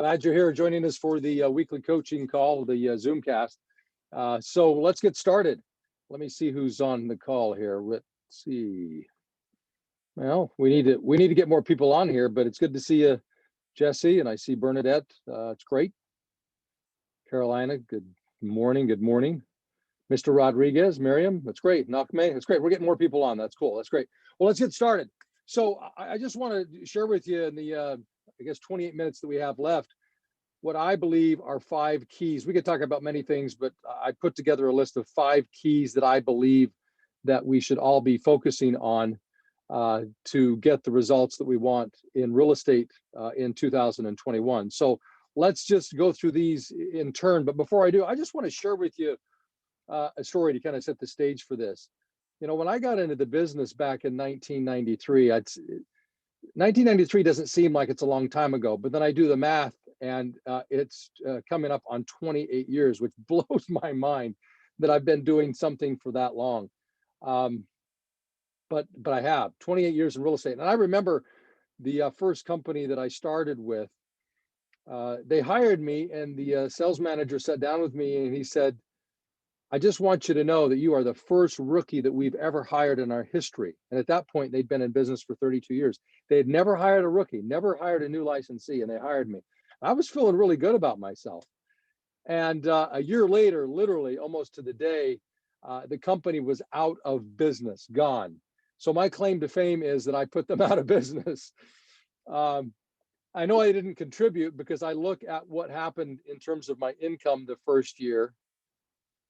Glad you're here joining us for the weekly coaching call, the Zoomcast. So let's get started. Let me see who's on the call here. Let's see. Well, we need to get more people on here, but it's good to see you, Jesse, and I see Bernadette. It's great. Carolina, good morning. Good morning. Mr. Rodriguez, Miriam, that's great. Nakme, that's great. We're getting more people on. That's cool. That's great. Well, let's get started. So I just want to share with you in the, I guess, 28 minutes that we have left, what I believe are 5 keys. We could talk about many things, but I put together a list of 5 keys that I believe that we should all be focusing on to get the results that we want in real estate in 2021. So let's just go through these in turn. But before I do, I just want to share with you a story to kind of set the stage for this. You know, when I got into the business back in 1993, 1993 doesn't seem like it's a long time ago, but then I do the math and it's coming up on 28 years, which blows my mind that I've been doing something for that long. But I have 28 years in real estate. And I remember the first company that I started with, they hired me, and the sales manager sat down with me and he said, I just want you to know that you are the first rookie that we've ever hired in our history. And at that point, they'd been in business for 32 years. They had never hired a rookie, never hired a new licensee, and they hired me. I was feeling really good about myself. And a year later, literally almost to the day, the company was out of business, gone. So my claim to fame is that I put them out of business. I know I didn't contribute because I look at what happened in terms of my income the first year.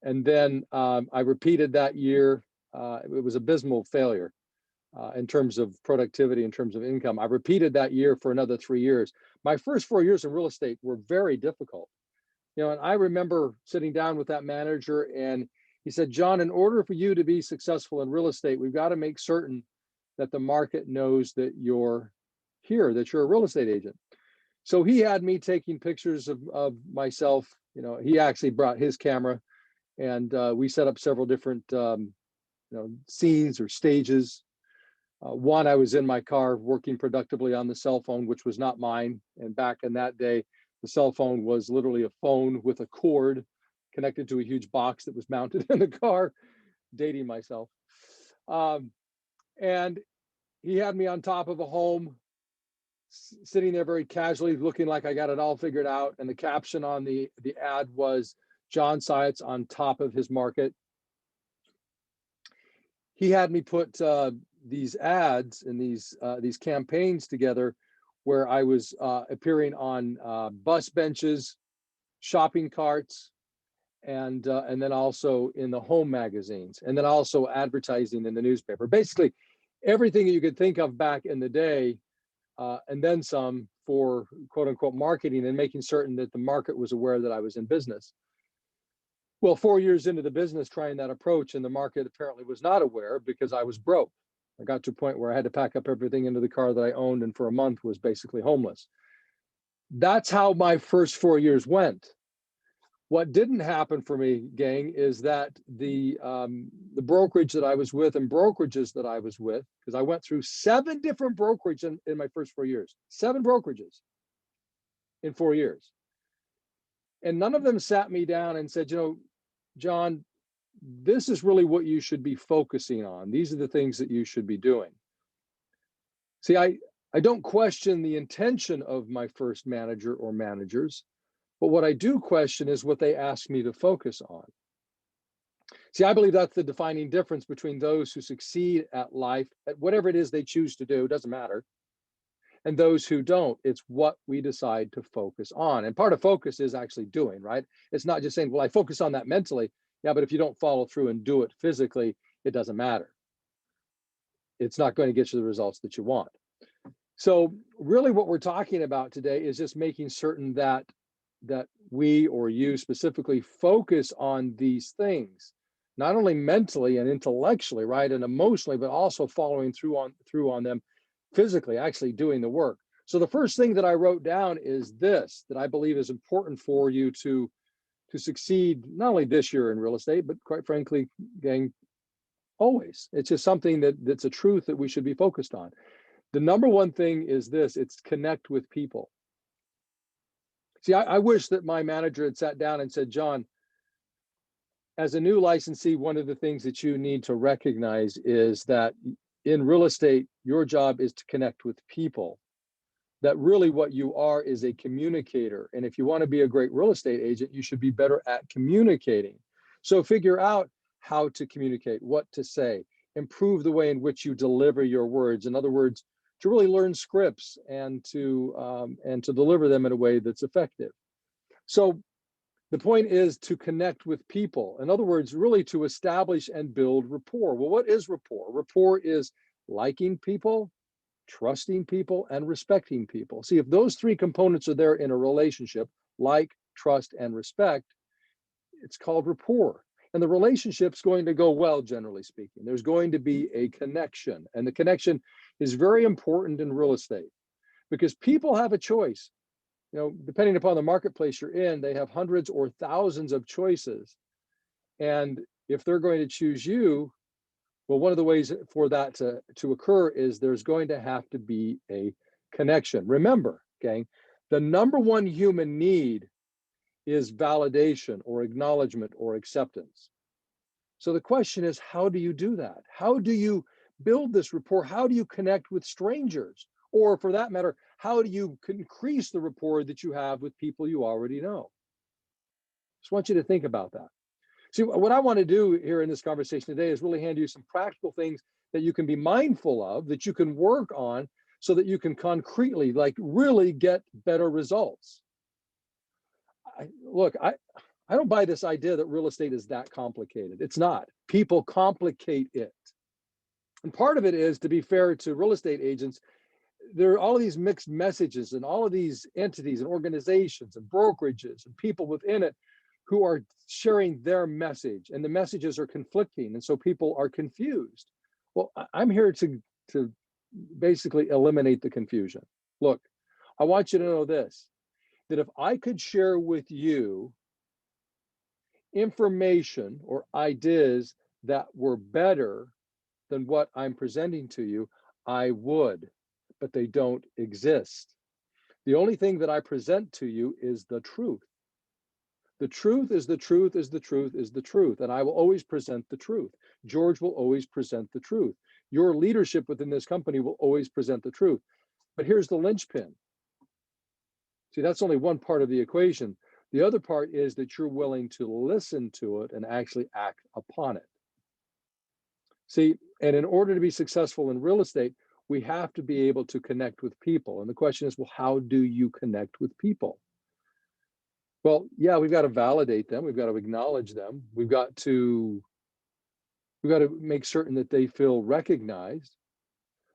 And then I repeated that year. It was abysmal failure in terms of productivity, in terms of income. I repeated that year for another 3 years. My first 4 years in real estate were very difficult. You know, and I remember sitting down with that manager and he said, John, in order for you to be successful in real estate, we've got to make certain that the market knows that you're here, that you're a real estate agent. So he had me taking pictures of myself. You know, he actually brought his camera. And we set up several different scenes or stages. One, I was in my car working productively on the cell phone, which was not mine. And back in that day, the cell phone was literally a phone with a cord connected to a huge box that was mounted in the car, dating myself. And he had me on top of a home, sitting there very casually, looking like I got it all figured out. And the caption on the ad was, John Ciet's on top of his market. He had me put these ads and these campaigns together where I was appearing on bus benches, shopping carts, and then also in the home magazines, and then also advertising in the newspaper. Basically, everything that you could think of back in the day, and then some for quote unquote marketing and making certain that the market was aware that I was in business. Well, 4 years into the business trying that approach, and the market apparently was not aware because I was broke. I got to a point where I had to pack up everything into the car that I owned, and for a month was basically homeless. That's how my first 4 years went. What didn't happen for me, gang, is that the brokerage that I was with and brokerages that I was with, because I went through 7 different brokerages in my first 4 years, 7 brokerages in 4 years. And none of them sat me down and said, you know, John, this is really what you should be focusing on. These are the things that you should be doing. See, I don't question the intention of my first manager or managers, but what I do question is what they asked me to focus on. See, I believe that's the defining difference between those who succeed at life, at whatever it is they choose to do, doesn't matter, and those who don't. It's what we decide to focus on. And part of focus is actually doing, right? It's not just saying, well, I focus on that mentally. Yeah, but if you don't follow through and do it physically, it doesn't matter. It's not going to get you the results that you want. So really what we're talking about today is just making certain that we, or you specifically, focus on these things, not only mentally and intellectually, right, and emotionally, but also following through on them physically, actually doing the work. So the first thing that I wrote down is this, that I believe is important for you to succeed, not only this year in real estate, but quite frankly, gang, always. It's just something that's a truth that we should be focused on. The number one thing is this: it's connect with people. See, I wish that my manager had sat down and said, John, as a new licensee, one of the things that you need to recognize is that in real estate, your job is to connect with people. That really what you are is a communicator. And if you want to be a great real estate agent, you should be better at communicating. So figure out how to communicate, what to say, improve the way in which you deliver your words. In other words, to really learn scripts and to deliver them in a way that's effective. So the point is to connect with people. In other words, really to establish and build rapport. Well, what is rapport? Rapport is liking people, trusting people, and respecting people. See, if those three components are there in a relationship, like, trust, and respect, it's called rapport. And the relationship's going to go well, generally speaking. There's going to be a connection. And the connection is very important in real estate because people have a choice. You know, depending upon the marketplace you're in, they have hundreds or thousands of choices. And if they're going to choose you, well, one of the ways for that to occur is there's going to have to be a connection. Remember, gang, the number one human need is validation or acknowledgement or acceptance. So the question is, how do you do that? How do you build this rapport? How do you connect with strangers? Or for that matter, how do you increase the rapport that you have with people you already know? Just want you to think about that. See, what I want to do here in this conversation today is really hand you some practical things that you can be mindful of, that you can work on so that you can concretely, like, really get better results. Look, I don't buy this idea that real estate is that complicated. It's not. People complicate it. And part of it is, to be fair to real estate agents, there are all of these mixed messages and all of these entities and organizations and brokerages and people within it who are sharing their message, and the messages are conflicting, and so people are confused. Well, I'm here to basically eliminate the confusion. Look, I want you to know this, that if I could share with you information or ideas that were better than what I'm presenting to you, I would, but they don't exist. The only thing that I present to you is the truth. The truth is the truth is the truth is the truth, and I will always present the truth. George will always present the truth. Your leadership within this company will always present the truth. But here's the linchpin. See, that's only one part of the equation. The other part is that you're willing to listen to it and actually act upon it. See, and in order to be successful in real estate, we have to be able to connect with people. And the question is, well, how do you connect with people? Well, yeah, we've got to validate them. We've got to acknowledge them. We've got to make certain that they feel recognized.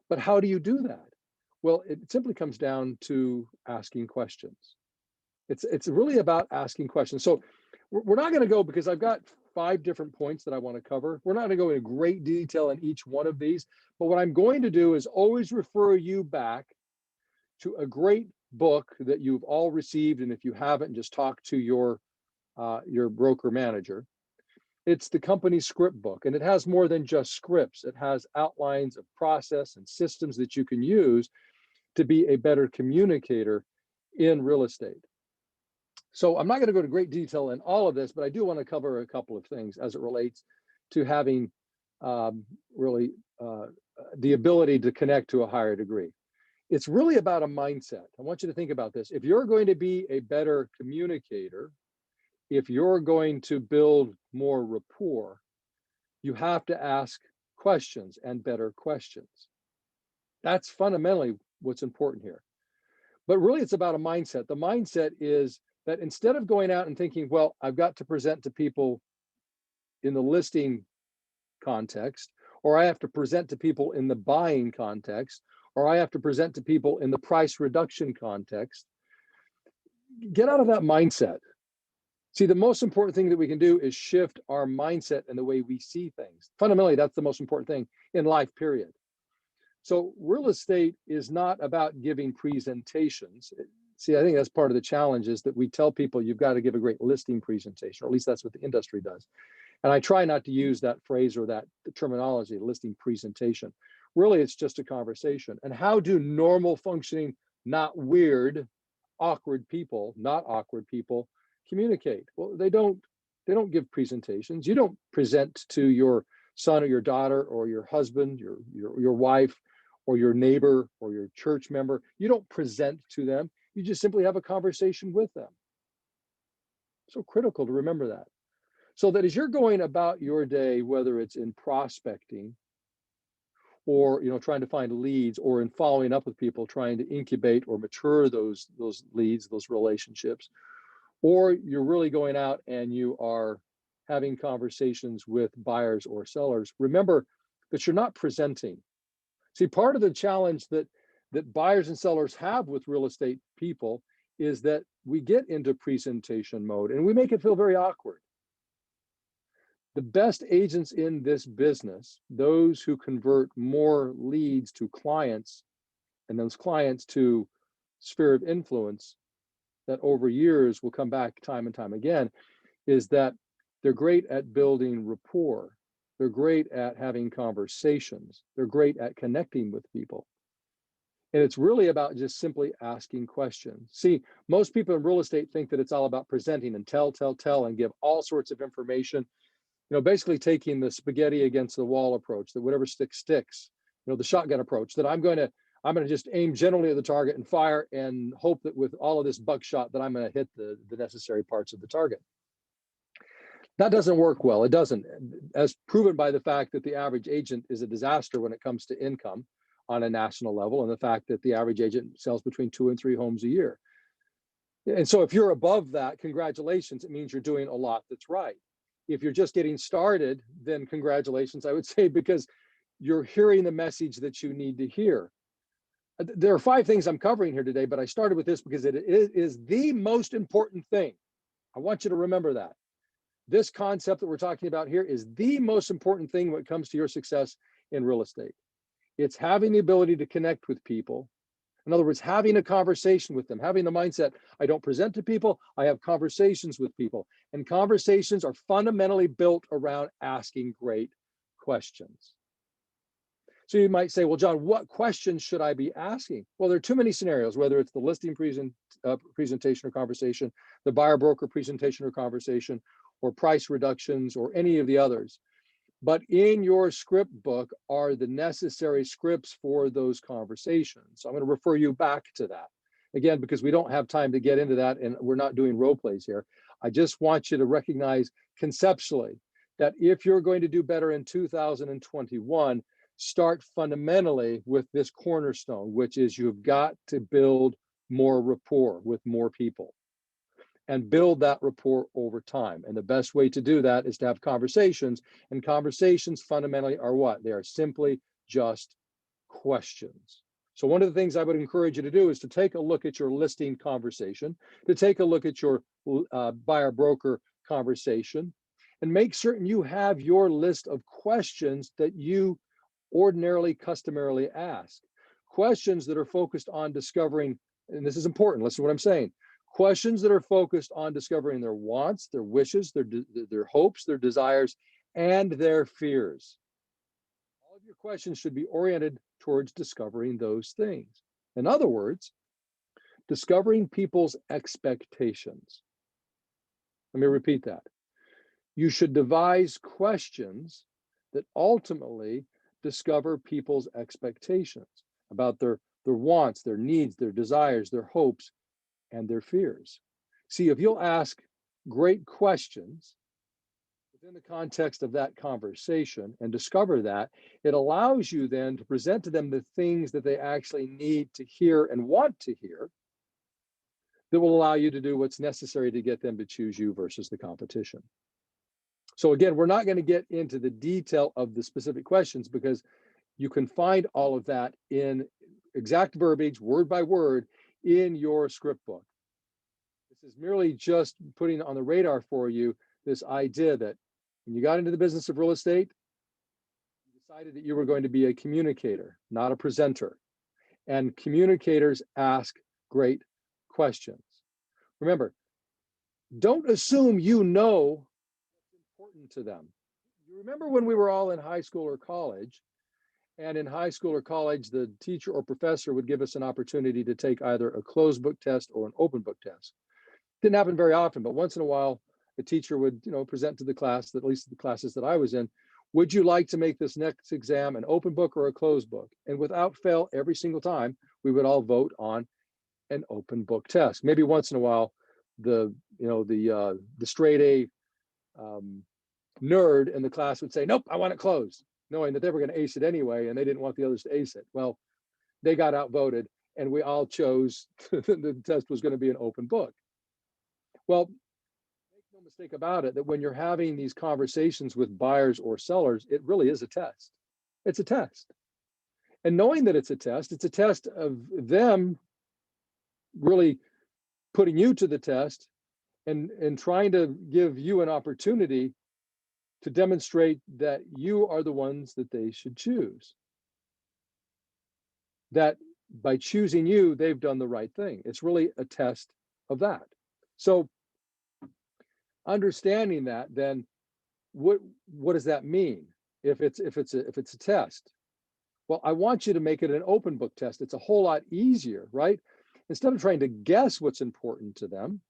But how do you do that? Well, it simply comes down to asking questions. It's really about asking questions. So we're not going to go, because I've got 5 different points that I want to cover. We're not going to go into great detail in each one of these, but what I'm going to do is always refer you back to a great book that you've all received, and if you haven't, just talk to your broker manager. It's the company script book, and it has more than just scripts. It has outlines of process and systems that you can use to be a better communicator in real estate. So I'm not going to go to great detail in all of this, but I do want to cover a couple of things as it relates to having really the ability to connect to a higher degree. It's really about a mindset. I want you to think about this. If you're going to be a better communicator, if you're going to build more rapport, you have to ask questions, and better questions. That's fundamentally what's important here. But really, it's about a mindset. The mindset is that instead of going out and thinking, well, I've got to present to people in the listing context, or I have to present to people in the buying context, or I have to present to people in the price reduction context, get out of that mindset. See, the most important thing that we can do is shift our mindset and the way we see things. Fundamentally, that's the most important thing in life, period. So real estate is not about giving presentations. See, I think that's part of the challenge, is that we tell people you've got to give a great listing presentation, or at least that's what the industry does. And I try not to use that phrase or that terminology, listing presentation. Really, it's just a conversation. And how do normal functioning, not weird, awkward people, not awkward people, communicate? Well, they don't give presentations. You don't present to your son or your daughter or your husband, your wife, or your neighbor or your church member. You don't present to them. You just simply have a conversation with them. So critical to remember that. So that as you're going about your day, whether it's in prospecting or trying to find leads, or in following up with people, trying to incubate or mature those leads, those relationships, or you're really going out and you are having conversations with buyers or sellers, remember that you're not presenting. See, part of the challenge that buyers and sellers have with real estate people is that we get into presentation mode and we make it feel very awkward. The best agents in this business, those who convert more leads to clients and those clients to sphere of influence that over years will come back time and time again, is that they're great at building rapport. They're great at having conversations. They're great at connecting with people. And it's really about just simply asking questions. See, most people in real estate think that it's all about presenting and tell, and give all sorts of information. Basically taking the spaghetti against the wall approach, that whatever sticks, sticks. The shotgun approach, that I'm going to just aim generally at the target and fire and hope that with all of this buckshot that I'm going to hit the necessary parts of the target. That doesn't work well. It doesn't, as proven by the fact that the average agent is a disaster when it comes to income on a national level, and the fact that the average agent sells between 2 and 3 homes a year. And so if you're above that, congratulations, it means you're doing a lot that's right. If you're just getting started, then congratulations, I would say, because you're hearing the message that you need to hear. There are 5 things I'm covering here today, but I started with this because it is the most important thing. I want you to remember that. This concept that we're talking about here is the most important thing when it comes to your success in real estate. It's having the ability to connect with people. In other words, having a conversation with them, having the mindset, I don't present to people, I have conversations with people. And conversations are fundamentally built around asking great questions. So you might say, well, John, what questions should I be asking? Well, there are too many scenarios, whether it's the listing presentation or conversation, the buyer broker presentation or conversation, or price reductions, or any of the others. But in your script book are the necessary scripts for those conversations. So I'm going to refer you back to that. Again, because we don't have time to get into that and we're not doing role plays here. I just want you to recognize conceptually that if you're going to do better in 2021, start fundamentally with this cornerstone, which is you've got to build more rapport with more people and build that rapport over time. And the best way to do that is to have conversations. And conversations fundamentally are what? They are simply just questions. So one of the things I would encourage you to do is to take a look at your listing conversation, to take a look at your buyer broker conversation, and make certain you have your list of questions that you ordinarily, customarily ask. Questions that are focused on discovering, and this is important, listen to what I'm saying, questions that are focused on discovering their wants, their wishes, their hopes, their desires, and their fears. All of your questions should be oriented towards discovering those things. In other words, discovering people's expectations. Let me repeat that. You should devise questions that ultimately discover people's expectations about their wants, their needs, their desires, their hopes, and their fears. See, if you'll ask great questions within the context of that conversation and discover that, it allows you then to present to them the things that they actually need to hear and want to hear that will allow you to do what's necessary to get them to choose you versus the competition. So again, we're not going to get into the detail of the specific questions because you can find all of that in exact verbiage, word by word, in your script book. This is merely just putting on the radar for you this idea that when you got into the business of real estate, you decided that you were going to be a communicator, not a presenter. And communicators ask great questions. Remember, don't assume you know what's important to them. You remember when we were all in high school or college And in high school or college, the teacher or professor would give us an opportunity to take either a closed book test or an open book test. Didn't happen very often, but once in a while, the teacher would, present to the class, at least the classes that I was in, would you like to make this next exam an open book or a closed book? And without fail, every single time, we would all vote on an open book test. Maybe once in a while, the straight A um, nerd in the class would say, nope, I want it closed, knowing that they were going to ace it anyway, and they didn't want the others to ace it. Well, they got outvoted, and we all chose the test was going to be an open book. Well, make no mistake about it, that when you're having these conversations with buyers or sellers, it really is a test. It's a test. And knowing that it's a test of them really putting you to the test and trying to give you an opportunity to demonstrate that you are the ones that they should choose. That by choosing you, they've done the right thing. It's really a test of that. So understanding that, then what does that mean if it's a test? Well, I want you to make it an open book test. It's a whole lot easier, right? Instead of trying to guess what's important to them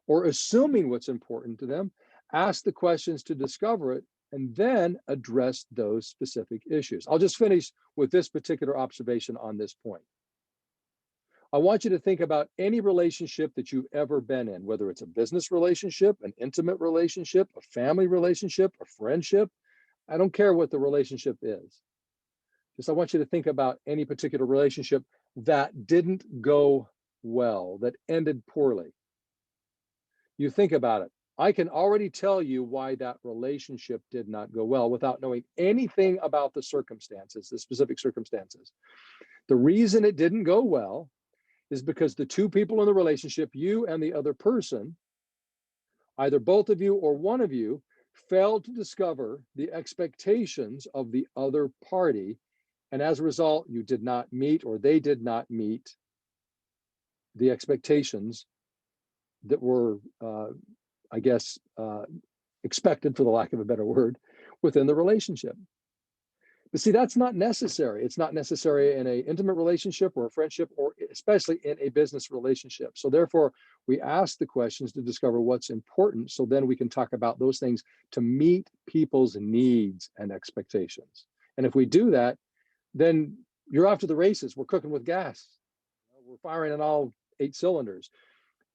or assuming what's important to them, ask the questions to discover it and then address those specific issues. I'll just finish with this particular observation on this point. I want you to think about any relationship that you've ever been in, whether it's a business relationship, an intimate relationship, a family relationship, a friendship. I don't care what the relationship is. Just I want you to think about any particular relationship that didn't go well, that ended poorly. You think about it. I can already tell you why that relationship did not go well without knowing anything about the circumstances, the specific circumstances. The reason it didn't go well is because the two people in the relationship, you and the other person, either both of you or one of you, failed to discover the expectations of the other party. And as a result, you did not meet, or they did not meet, the expectations that were, expected, for the lack of a better word, within the relationship. But see, that's not necessary. It's not necessary in an intimate relationship or a friendship, or especially in a business relationship. So therefore, we ask the questions to discover what's important, so then we can talk about those things to meet people's needs and expectations. And if we do that, then you're off to the races. We're cooking with gas. We're firing on all 8 cylinders.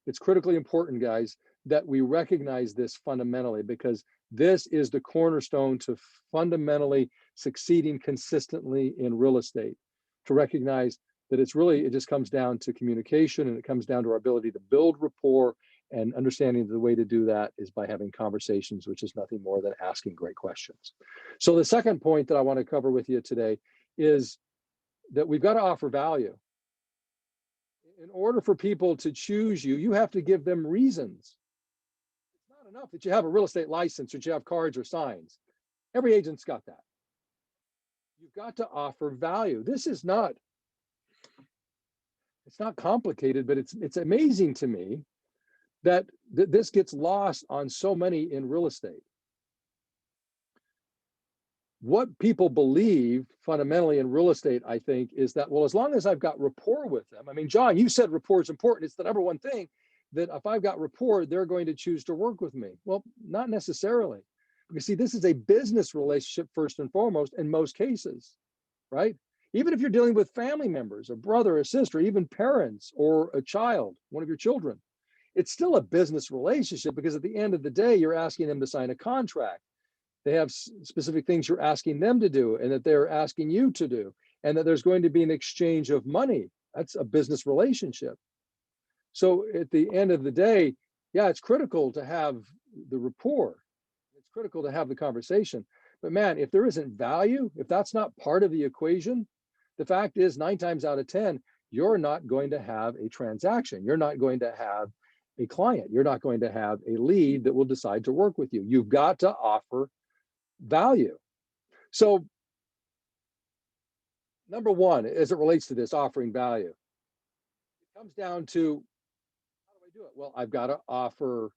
It's critically important, guys, that we recognize this fundamentally, because this is the cornerstone to fundamentally succeeding consistently in real estate. To recognize that it just comes down to communication, and it comes down to our ability to build rapport, and understanding the way to do that is by having conversations, which is nothing more than asking great questions. So the second point that I want to cover with you today is that we've got to offer value. In order for people to choose you, you have to give them reasons. It's not enough that you have a real estate license, or you have cards or signs. Every agent's got that. You've got to offer value. It's not complicated, but it's amazing to me that this gets lost on so many in real estate. What people believe fundamentally in real estate, I think, is that, well, as long as I've got rapport with them, I mean, John, you said rapport is important. It's the number one thing, that if I've got rapport, they're going to choose to work with me. Well, not necessarily. Because see, this is a business relationship first and foremost in most cases, right? Even if you're dealing with family members, a brother, a sister, even parents, or a child, one of your children, it's still a business relationship, because at the end of the day, you're asking them to sign a contract. They have specific things you're asking them to do, and that they're asking you to do, and that there's going to be an exchange of money. That's a business relationship. So at the end of the day, yeah, it's critical to have the rapport. It's critical to have the conversation. But man, if there isn't value, if that's not part of the equation, the fact is 9 times out of 10, you're not going to have a transaction. You're not going to have a client. You're not going to have a lead that will decide to work with you. You've got to offer value. So number one, as it relates to this offering value, it comes down to, how do I do it? Well, I've got to offer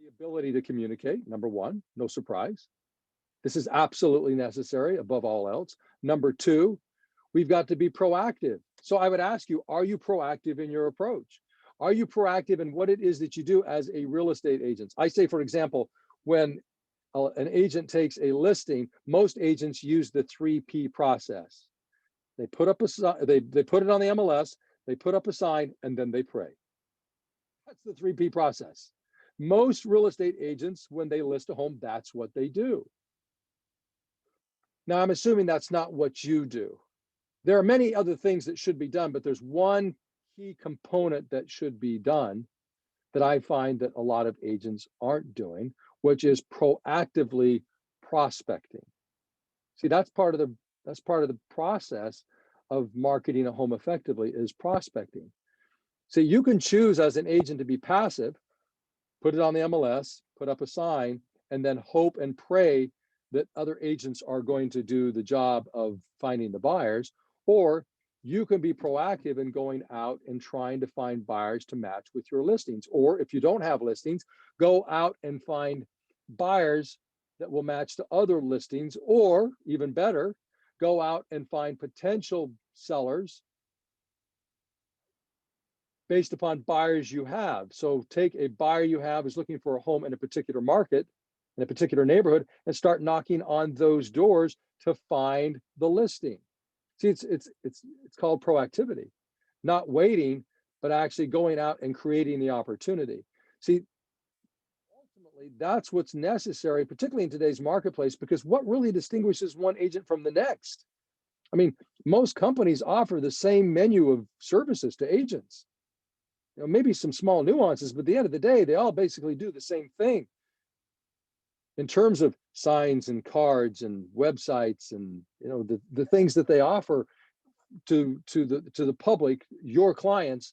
the ability to communicate, number one, no surprise. This is absolutely necessary above all else. Number two, we've got to be proactive. So I would ask you, are you proactive in your approach? Are you proactive in what it is that you do as a real estate agent? I say, for example, when an agent takes a listing, most agents use the 3P process. They put up they put it on the MLS, they put up a sign, and then they pray. That's the 3P process. Most real estate agents, when they list a home, that's what they do. Now, I'm assuming that's not what you do. There are many other things that should be done, but there's one key component that should be done that I find that a lot of agents aren't doing, which is proactively prospecting. See, that's part of the process of marketing a home effectively is prospecting. So you can choose as an agent to be passive, put it on the MLS, put up a sign, and then hope and pray that other agents are going to do the job of finding the buyers, or you can be proactive in going out and trying to find buyers to match with your listings. Or if you don't have listings, go out and find buyers that will match to other listings, or even better, go out and find potential sellers based upon buyers you have. So take a buyer you have who's looking for a home in a particular market, in a particular neighborhood, and start knocking on those doors to find the listing. See, it's called proactivity, not waiting, but actually going out and creating the opportunity. See, ultimately, that's what's necessary, particularly in today's marketplace, because what really distinguishes one agent from the next? I mean, most companies offer the same menu of services to agents. You know, maybe some small nuances, but at the end of the day, they all basically do the same thing in terms of signs and cards and websites and, you know, the things that they offer to the public, your clients,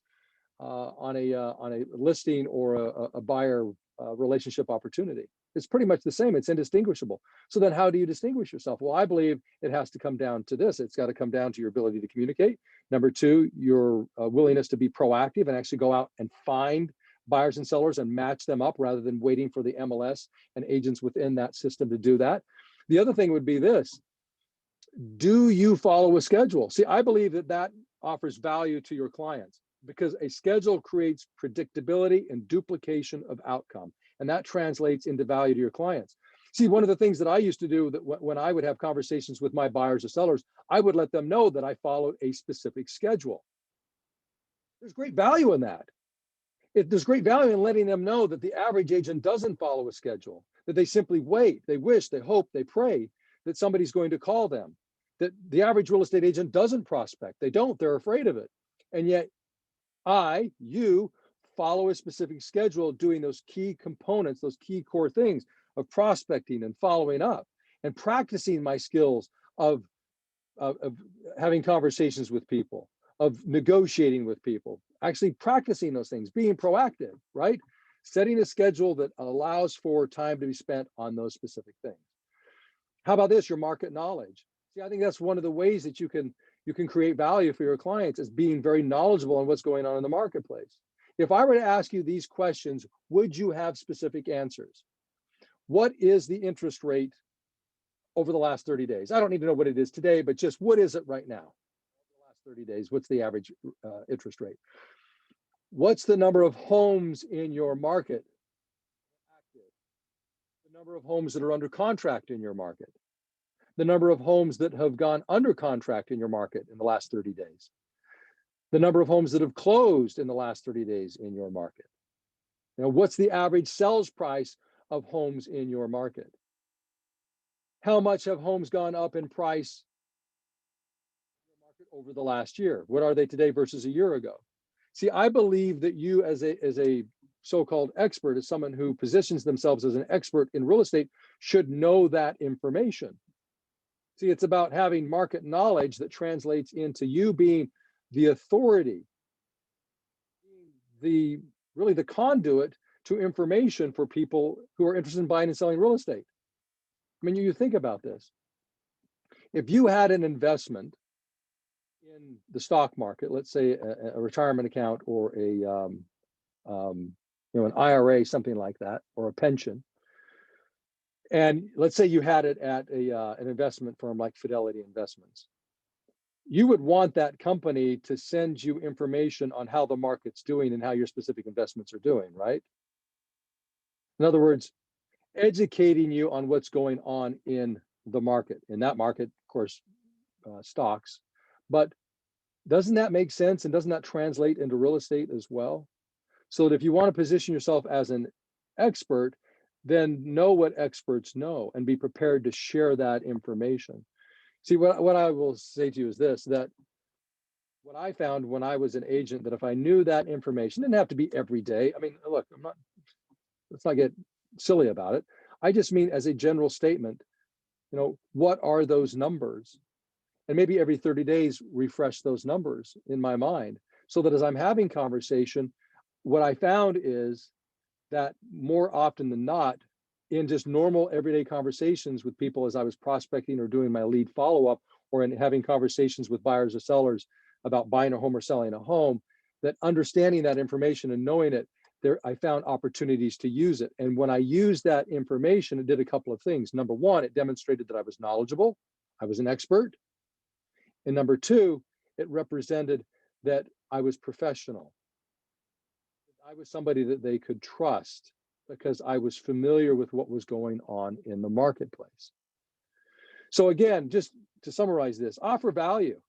on a listing or a buyer relationship opportunity. It's pretty much the same. It's indistinguishable. So then how do you distinguish yourself? Well, I believe it has to come down to this. It's got to come down to your ability to communicate. Number two, your willingness to be proactive and actually go out and find buyers and sellers and match them up rather than waiting for the MLS and agents within that system to do that. The other thing would be this: do you follow a schedule? See, I believe that offers value to your clients because a schedule creates predictability and duplication of outcome, and that translates into value to your clients. See, one of the things that I used to do that when I would have conversations with my buyers or sellers, I would let them know that I followed a specific schedule. There's great value in that. There's great value in letting them know that the average agent doesn't follow a schedule, that they simply wait, they wish, they hope, they pray that somebody's going to call them, that the average real estate agent doesn't prospect. They don't, they're afraid of it. And yet you follow a specific schedule, doing those key components, those key core things of prospecting and following up and practicing my skills of having conversations with people, of negotiating with people, actually practicing those things, being proactive, right? Setting a schedule that allows for time to be spent on those specific things. How about this, your market knowledge? See, I think that's one of the ways that you can create value for your clients, is being very knowledgeable on what's going on in the marketplace. If I were to ask you these questions, would you have specific answers? What is the interest rate over the last 30 days? I don't need to know what it is today, but just what is it right now? Over the last 30 days, what's the average interest rate? What's the number of homes in your market active? The number of homes that are under contract in your market? The number of homes that have gone under contract in your market in the last 30 days? The number of homes that have closed in the last 30 days in your market? You know, what's the average sales price of homes in your market? How much have homes gone up in price in your market over the last year? What are they today versus a year ago? See, I believe that you as a so-called expert, as someone who positions themselves as an expert in real estate, should know that information. See, it's about having market knowledge that translates into you being the authority, really the conduit to information for people who are interested in buying and selling real estate. I mean, you think about this. If you had an investment in the stock market, let's say a retirement account or an IRA, something like that, or a pension, And let's say you had it at an investment firm like Fidelity Investments. You would want that company to send you information on how the market's doing and how your specific investments are doing, right? In other words, educating you on what's going on in the market. In that market, of course, stocks. But doesn't that make sense? And doesn't that translate into real estate as well? So that if you want to position yourself as an expert, then know what experts know and be prepared to share that information. See, what I will say to you is this, that what I found when I was an agent, that if I knew that information, didn't have to be every day. I mean, look, let's not get silly about it. I just mean as a general statement, what are those numbers? And maybe every 30 days, refresh those numbers in my mind so that as I'm having conversation, what I found is that more often than not, in just normal everyday conversations with people as I was prospecting or doing my lead follow-up, or in having conversations with buyers or sellers about buying a home or selling a home, that understanding that information and knowing it, I found opportunities to use it. And when I used that information, it did a couple of things. Number one, it demonstrated that I was knowledgeable, I was an expert. And number two, it represented that I was professional. I was somebody that they could trust because I was familiar with what was going on in the marketplace. So again, just to summarize this, offer value.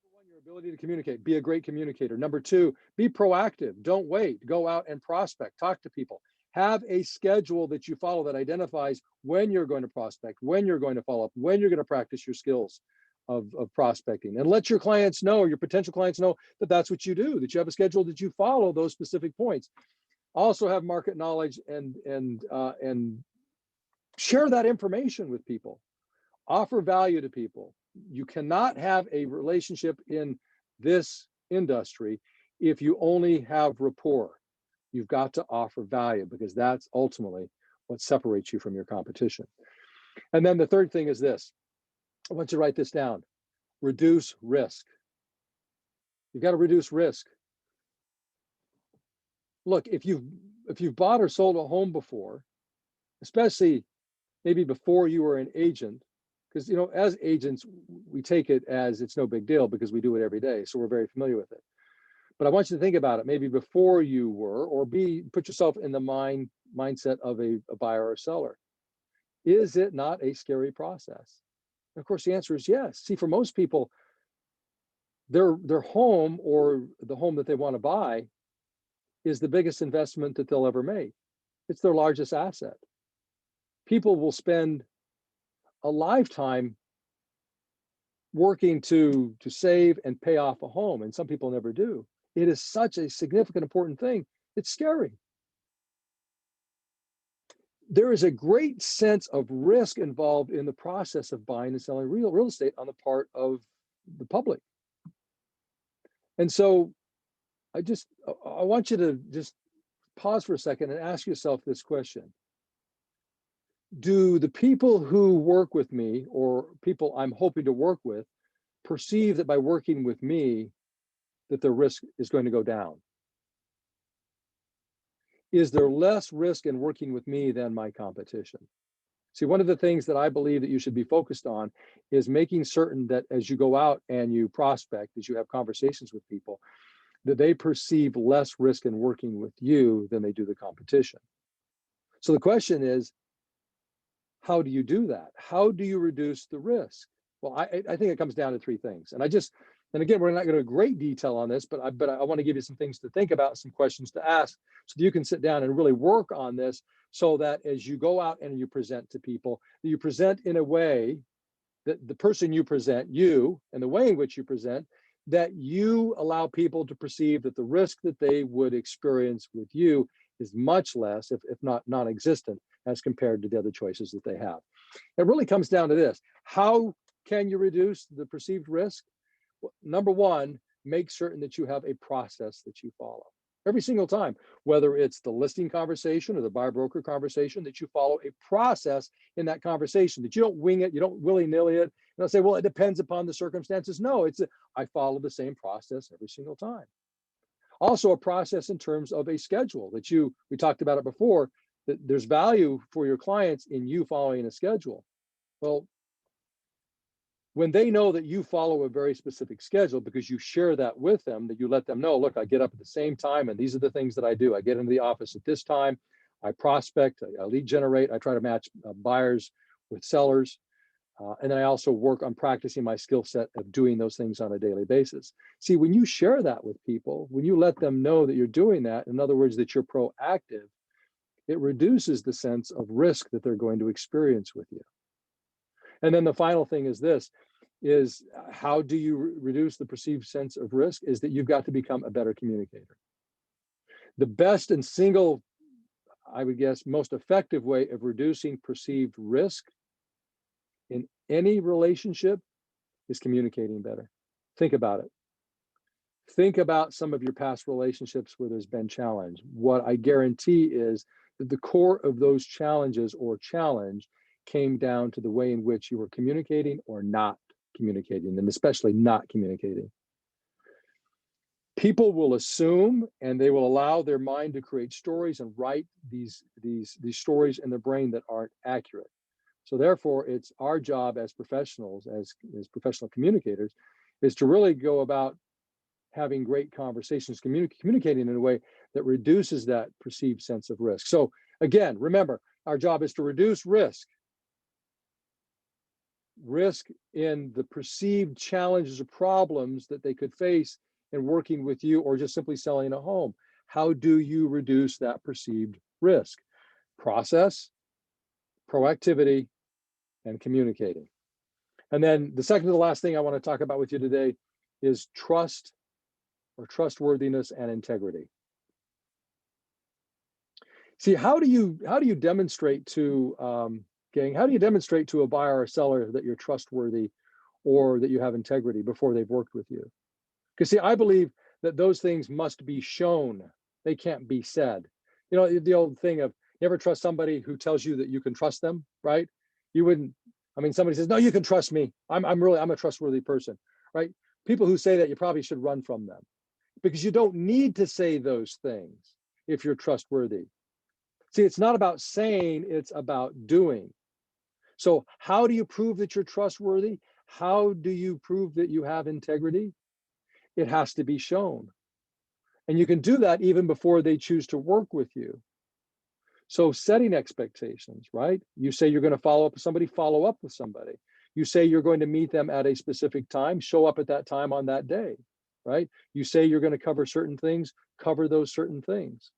Number one, your ability to communicate, be a great communicator. Number two, be proactive. Don't wait. Go out and prospect, talk to people. Have a schedule that you follow that identifies when you're going to prospect, when you're going to follow up, when you're going to practice your skills of prospecting, and let your clients know, your potential clients know, that that's what you do, that you have a schedule, that you follow those specific points. Also have market knowledge and share that information with people. Offer value to people. You cannot have a relationship in this industry if you only have rapport. You've got to offer value, because that's ultimately what separates you from your competition. And then the third thing is this. I want you to write this down. Reduce risk. You've got to reduce risk. Look, if you've bought or sold a home before, especially maybe before you were an agent, because as agents, we take it as it's no big deal because we do it every day, so we're very familiar with it. But I want you to think about it, maybe before you were, or put yourself in the mindset of a buyer or seller. Is it not a scary process? And of course, the answer is yes. See, for most people, their home, or the home that they want to buy, is the biggest investment that they'll ever make. It's their largest asset. People will spend a lifetime working to save and pay off a home, and some people never do. It is such a significant, important thing. It's scary. There is a great sense of risk involved in the process of buying and selling real estate on the part of the public. And so I want you to just pause for a second and ask yourself this question. Do the people who work with me, or people I'm hoping to work with, perceive that by working with me, that their risk is going to go down? Is there less risk in working with me than my competition? See, one of the things that I believe that you should be focused on is making certain that as you go out and you prospect, as you have conversations with people, that they perceive less risk in working with you than they do the competition. So the question is, how do you do that? How do you reduce the risk? Well, I think it comes down to three things. And again, we're not going to go great detail on this, but I want to give you some things to think about, some questions to ask, so that you can sit down and really work on this, so that as you go out and you present to people, that you present in a way that the person you present, you, and the way in which you present, that you allow people to perceive that the risk that they would experience with you is much less, if not non-existent, as compared to the other choices that they have. It really comes down to this. How can you reduce the perceived risk? Well, number one, make certain that you have a process that you follow every single time, whether it's the listing conversation or the buyer broker conversation, that you follow a process in that conversation, that you don't wing it, you don't willy-nilly it. And I'll say, well, it depends upon the circumstances. No, I follow the same process every single time. Also, a process in terms of a schedule that we talked about it before. that there's value for your clients in you following a schedule. Well, when they know that you follow a very specific schedule because you share that with them, that you let them know, look, I get up at the same time and these are the things that I do. I get into the office at this time, I prospect, I lead generate, I try to match buyers with sellers. And then I also work on practicing my skill set of doing those things on a daily basis. See, when you share that with people, when you let them know that you're doing that, in other words, that you're proactive, it reduces the sense of risk that they're going to experience with you. And then the final thing is this, is how do you reduce the perceived sense of risk? Is that you've got to become a better communicator. The best and single, I would guess, most effective way of reducing perceived risk in any relationship is communicating better. Think about it. Think about some of your past relationships where there's been challenge. What I guarantee is that the core of those challenges or challenge came down to the way in which you were communicating or not communicating, and especially not communicating. People will assume and they will allow their mind to create stories and write these stories in their brain that aren't accurate. So therefore, it's our job as professionals, as professional communicators, is to really go about having great conversations, communicating in a way that reduces that perceived sense of risk. So again, remember, our job is to reduce risk in the perceived challenges or problems that they could face in working with you or just simply selling a home. How do you reduce that perceived risk? Process, proactivity, and communicating. And then the second to the last thing I want to talk about with you today is trust or trustworthiness and integrity. See, how do you demonstrate to gang? How do you demonstrate to a buyer or seller that you're trustworthy or that you have integrity before they've worked with you? Because see, I believe that those things must be shown. They can't be said. You know, the old thing of never trust somebody who tells you that you can trust them, right? You wouldn't. I mean, somebody says, "No, you can trust me. I'm a trustworthy person," right? People who say that, you probably should run from them because you don't need to say those things if you're trustworthy. See, it's not about saying, it's about doing. So how do you prove that you're trustworthy? How do you prove that you have integrity? It has to be shown. And you can do that even before they choose to work with you. So setting expectations, right? You say you're going to follow up with somebody, follow up with somebody. You say you're going to meet them at a specific time, show up at that time on that day, right? You say you're going to cover certain things, cover those certain things.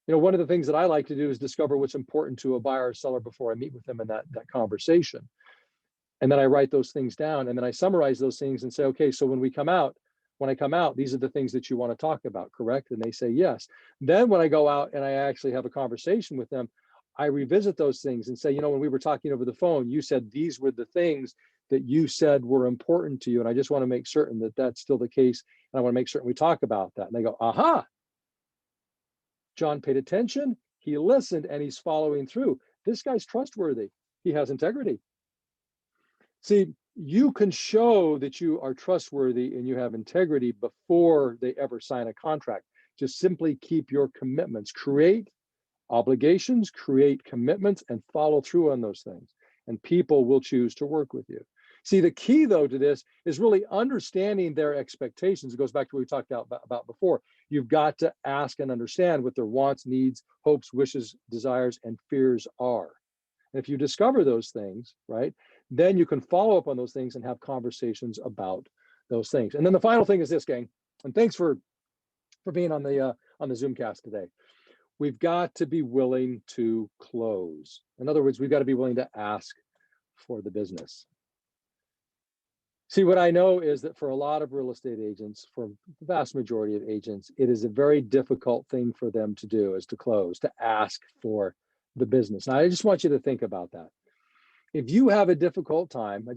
You know, one of the things that I like to do is discover what's important to a buyer or seller before I meet with them in that conversation. And then I write those things down and then I summarize those things and say, okay, so when I come out, these are the things that you want to talk about, correct? And they say, yes. Then when I go out and I actually have a conversation with them, I revisit those things and say, you know, when we were talking over the phone, you said these were the things that you said were important to you. And I just want to make certain that that's still the case. And I want to make certain we talk about that. And they go, aha, John paid attention, he listened, and he's following through. This guy's trustworthy. He has integrity. See, you can show that you are trustworthy and you have integrity before they ever sign a contract. Just simply keep your commitments, create obligations, create commitments, and follow through on those things. And people will choose to work with you. See, the key, though, to this is really understanding their expectations. It goes back to what we talked about before. You've got to ask and understand what their wants, needs, hopes, wishes, desires, and fears are. And if you discover those things, right, then you can follow up on those things and have conversations about those things. And then the final thing is this, gang, and thanks for being on the Zoomcast today. We've got to be willing to close. In other words, we've got to be willing to ask for the business. See, what I know is that for a lot of real estate agents, for the vast majority of agents, it is a very difficult thing for them to do, is to close, to ask for the business. Now, I just want you to think about that. If you have a difficult time,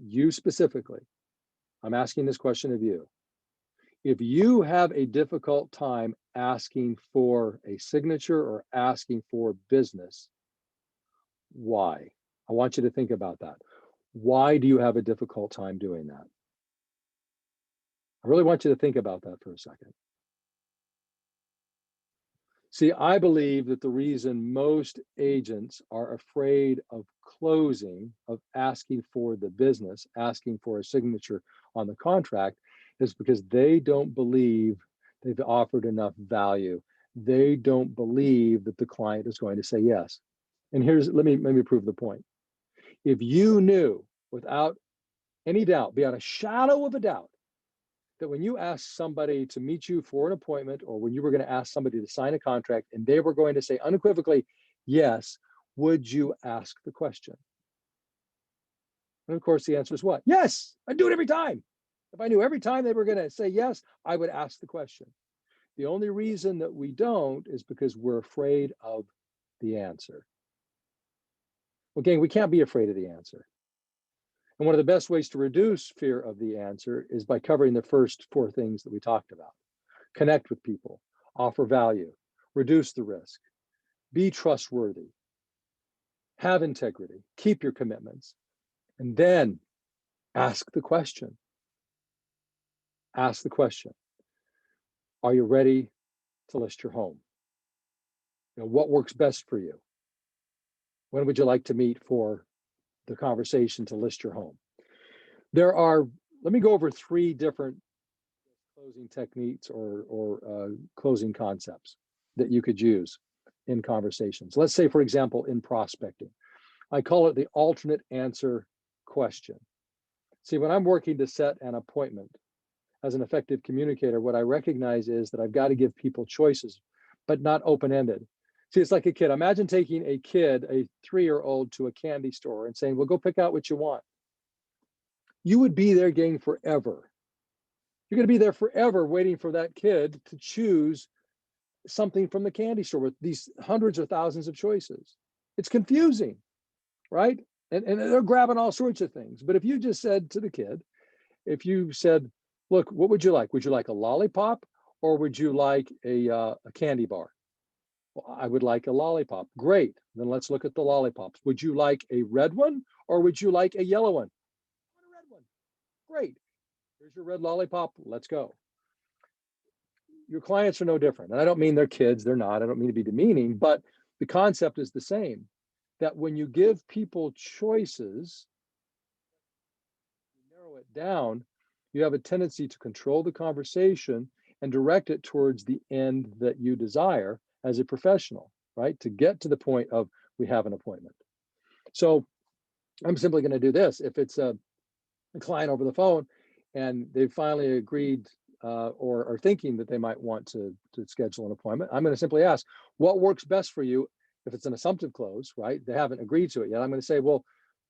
you specifically, I'm asking this question of you. If you have a difficult time asking for a signature or asking for business, why? I want you to think about that. Why do you have a difficult time doing that? I really want you to think about that for a second. See, I believe that the reason most agents are afraid of closing, of asking for the business, asking for a signature on the contract, is because they don't believe they've offered enough value. They don't believe that the client is going to say yes. And here's, let me prove the point. If you knew without any doubt, beyond a shadow of a doubt, that when you asked somebody to meet you for an appointment, or when you were going to ask somebody to sign a contract and they were going to say unequivocally, yes, would you ask the question? And of course, the answer is what? Yes, I'd do it every time. If I knew every time they were going to say yes, I would ask the question. The only reason that we don't is because we're afraid of the answer. Well, gang, we can't be afraid of the answer. And one of the best ways to reduce fear of the answer is by covering the first four things that we talked about. Connect with people, offer value, reduce the risk, be trustworthy, have integrity, keep your commitments, and then ask the question. Ask the question. Are you ready to list your home? You know, what works best for you? When would you like to meet for the conversation to list your home? There are, let me go over three different closing techniques or closing concepts that you could use in conversations. Let's say, for example, in prospecting, I call it the alternate answer question. See, when I'm working to set an appointment as an effective communicator, what I recognize is that I've got to give people choices, but not open-ended. See, it's like a kid. Imagine taking a kid, a 3-year-old, to a candy store and saying, well, go pick out what you want. You would be there, gang, forever. You're going to be there forever waiting for that kid to choose something from the candy store with these hundreds or thousands of choices. It's confusing, right? And they're grabbing all sorts of things. But if you just said to the kid, if you said, look, what would you like? Would you like a lollipop or would you like a candy bar? Well, I would like a lollipop. Great. Then let's look at the lollipops. Would you like a red one or would you like a yellow one? I want a red one. Great. Here's your red lollipop. Let's go. Your clients are no different. And I don't mean they're kids. They're not. I don't mean to be demeaning, but the concept is the same. That when you give people choices, you narrow it down, you have a tendency to control the conversation and direct it towards the end that you desire as a professional, right? To get to the point of we have an appointment. So I'm simply going to do this. If it's a client over the phone and they've finally agreed or are thinking that they might want to schedule an appointment, I'm going to simply ask, what works best for you? If it's an assumptive close, right? They haven't agreed to it yet. I'm going to say, well,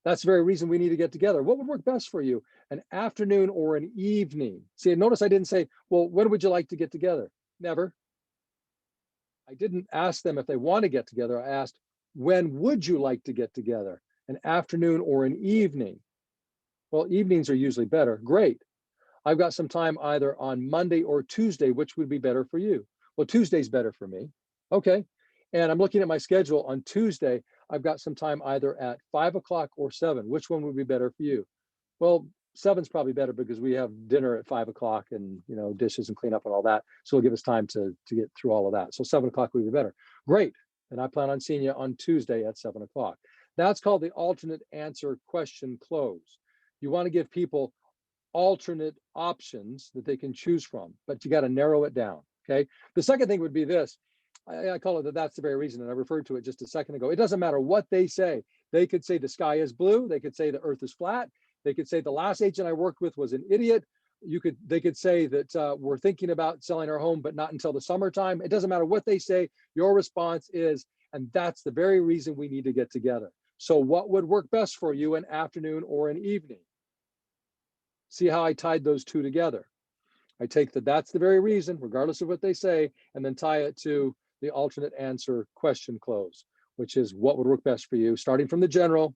that's the very reason we need to get together. What would work best for you? An afternoon or an evening? See, notice I didn't say, well, when would you like to get together? Never. I didn't ask them if they want to get together. I asked, when would you like to get together? An afternoon or an evening? Well, evenings are usually better. Great. I've got some time either on Monday or Tuesday. Which would be better for you? Well, Tuesday's better for me. Okay. And I'm looking at my schedule on Tuesday. I've got some time either at 5 o'clock or 7. Which one would be better for you? Well, 7's probably better because we have dinner at 5 o'clock and, you know, dishes and cleanup and all that. So it'll give us time to get through all of that. So 7 o'clock would be better. Great. And I plan on seeing you on Tuesday at 7 o'clock. That's called the alternate answer question close. You want to give people alternate options that they can choose from, but you got to narrow it down. Okay. The second thing would be this. I call it that's the very reason, and I referred to it just a second ago. It doesn't matter what they say. They could say the sky is blue. They could say the earth is flat. They could say the last agent I worked with was an idiot. They could say that we're thinking about selling our home, but not until the summertime. It doesn't matter what they say. Your response is, and that's the very reason we need to get together. So what would work best for you, an afternoon or an evening? See how I tied those two together. I take that's the very reason, regardless of what they say, and then tie it to the alternate answer question close, which is what would work best for you, starting from the general,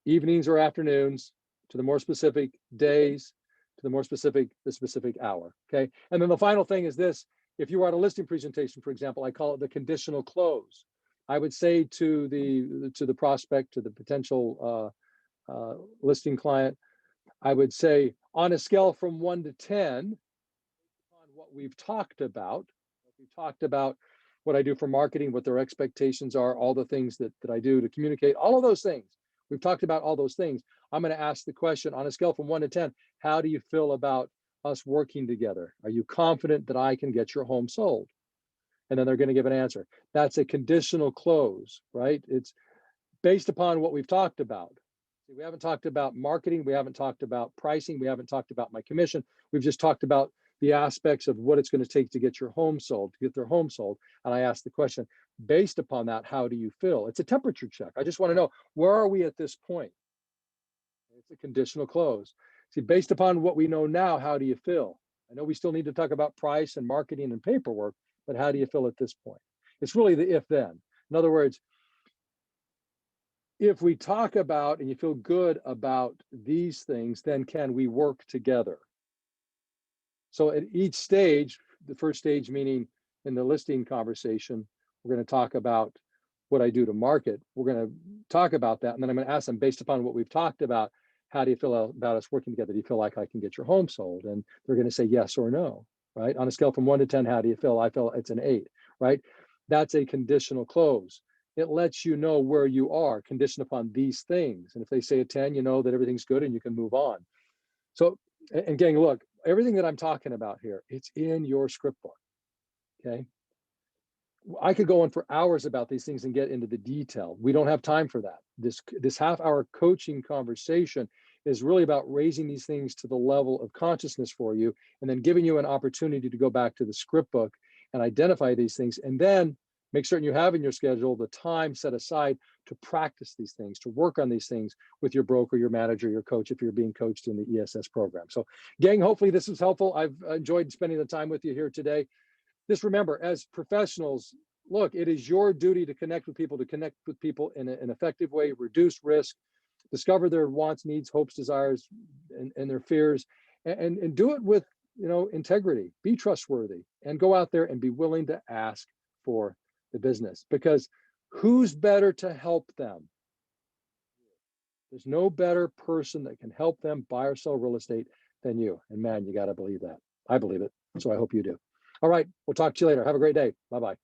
evenings or afternoons, to the more specific days, to the more specific, the specific hour, okay? And then the final thing is this. If you were at a listing presentation, for example, I call it the conditional close. I would say to the prospect, to the potential listing client, I would say on a scale from 1 to 10, on what we've talked about, We talked about what I do for marketing, what their expectations are, all the things that I do to communicate, all of those things. We've talked about all those things. I'm going to ask the question on a scale from 1 to 10, how do you feel about us working together? Are you confident that I can get your home sold? And then they're going to give an answer. That's a conditional close, right? It's based upon what we've talked about. We haven't talked about marketing. We haven't talked about pricing. We haven't talked about my commission. We've just talked about the aspects of what it's going to take to get your home sold, to get their home sold. And I asked the question, based upon that, how do you feel? It's a temperature check. I just want to know, where are we at this point? It's a conditional close. See, based upon what we know now, how do you feel? I know we still need to talk about price and marketing and paperwork, but how do you feel at this point? It's really the if then. In other words, if we talk about and you feel good about these things, then can we work together? So at each stage, the first stage meaning in the listing conversation, we're going to talk about what I do to market. We're going to talk about that. And then I'm going to ask them, based upon what we've talked about, how do you feel about us working together? Do you feel like I can get your home sold? And they're going to say yes or no, right? On a scale from 1 to 10, how do you feel? I feel it's an 8, right? That's a conditional close. It lets you know where you are conditioned upon these things. And if they say a 10, you know that everything's good and you can move on. So, and gang, look, everything that I'm talking about here, it's in your script book, okay? I could go on for hours about these things and get into the detail. We don't have time for that. This half-hour coaching conversation is really about raising these things to the level of consciousness for you, and then giving you an opportunity to go back to the script book and identify these things, and then make certain you have in your schedule the time set aside to practice these things, to work on these things with your broker, your manager, your coach, if you're being coached in the ESS program. So gang, hopefully this was helpful. I've enjoyed spending the time with you here today. Just remember, as professionals, look, it is your duty to connect with people in an effective way, reduce risk, discover their wants, needs, hopes, desires, and their fears, and do it with integrity. Be trustworthy, and go out there and be willing to ask for the business, because who's better to help them? There's no better person that can help them buy or sell real estate than you. And man, you got to believe that. I believe it. So I hope you do. All right. We'll talk to you later. Have a great day. Bye-bye.